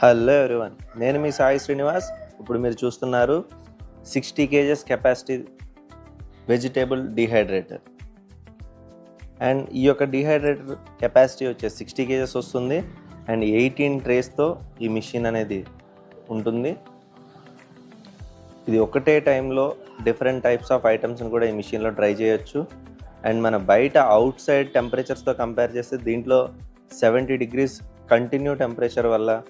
Hello everyone, నేను మీ సాయి శ్రీనివాస్. ఇప్పుడు మీరు చూస్తున్నారు 60 kgs capacity vegetable dehydrator. And ఈ యొక్క డీహైడ్రేటర్ కెపాసిటీ వచ్చేసి 60 kgs వస్తుంది. అండ్ 18 ట్రేస్తో ఈ మిషన్ అనేది ఉంటుంది. ఇది ఒకటే టైంలో డిఫరెంట్ టైప్స్ ఆఫ్ ఐటమ్స్ని కూడా ఈ మిషన్లో డ్రై చేయొచ్చు. అండ్ మన బయట అవుట్ సైడ్ టెంపరేచర్స్తో కంపేర్ చేస్తే దీంట్లో 70 degrees కంటిన్యూ టెంపరేచర్ వల్ల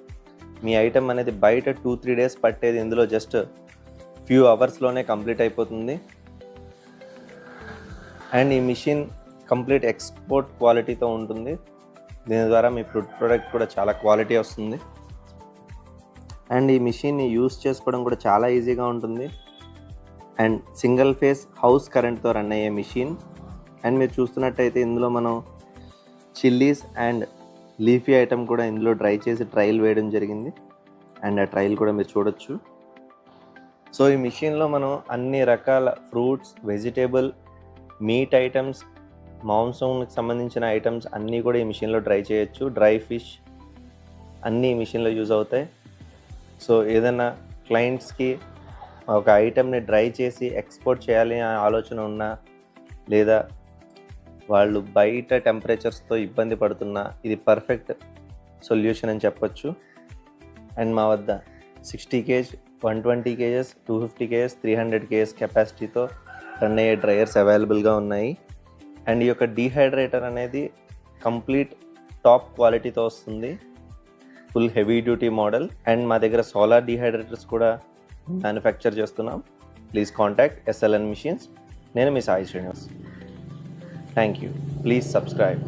మీ ఐటమ్ అనేది బయట 2-3 days పట్టేది ఇందులో జస్ట్ ఫ్యూ అవర్స్లోనే కంప్లీట్ అయిపోతుంది. అండ్ ఈ మిషన్ కంప్లీట్ ఎక్స్పోర్ట్ క్వాలిటీతో ఉంటుంది. దీని ద్వారా మీ ప్రోడక్ట్ కూడా చాలా క్వాలిటీ వస్తుంది. అండ్ ఈ మిషన్ని యూస్ చేసుకోవడం కూడా చాలా ఈజీగా ఉంటుంది. అండ్ సింగిల్ ఫేస్ హౌస్ కరెంట్తో రన్ అయ్యే మిషన్. అండ్ మీరు చూస్తున్నట్టయితే ఇందులో మనం చిల్లీస్ అండ్ లీఫీ ఐటమ్ కూడా ఇందులో డ్రై చేసి ట్రయల్ వేయడం జరిగింది. అండ్ ఆ ట్రయల్ కూడా మీరు చూడొచ్చు. సో ఈ మిషన్లో మనం అన్ని రకాల ఫ్రూట్స్, వెజిటేబుల్, మీట్ ఐటమ్స్, మాంసంకి సంబంధించిన ఐటమ్స్ అన్నీ కూడా ఈ మిషన్లో డ్రై చేయొచ్చు. డ్రై ఫిష్ అన్నీ ఈ మిషన్లో యూజ్ అవుతాయి. సో ఏదైనా క్లయింట్స్కి ఒక ఐటమ్ని డ్రై చేసి ఎక్స్పోర్ట్ చేయాలి అనే ఆలోచన ఉన్నా, లేదా వాళ్ళు బయట టెంపరేచర్స్తో ఇబ్బంది పడుతున్నా ఇది పర్ఫెక్ట్ సొల్యూషన్ అని చెప్పొచ్చు. అండ్ మా వద్ద 60 kg, 120 kgs, 250 kgs, 300 kgs కెపాసిటీతో run అయ్యే డ్రయర్స్ అవైలబుల్గా ఉన్నాయి. అండ్ ఈ యొక్క డీహైడ్రేటర్ అనేది కంప్లీట్ టాప్ క్వాలిటీతో వస్తుంది. Full heavy duty model. And మా దగ్గర సోలార్ డీహైడ్రేటర్స్ కూడా మ్యానుఫ్యాక్చర్ చేస్తున్నాం. Please contact SLN machines. నేను మీ Sai Srinivas. Thank you. Please subscribe.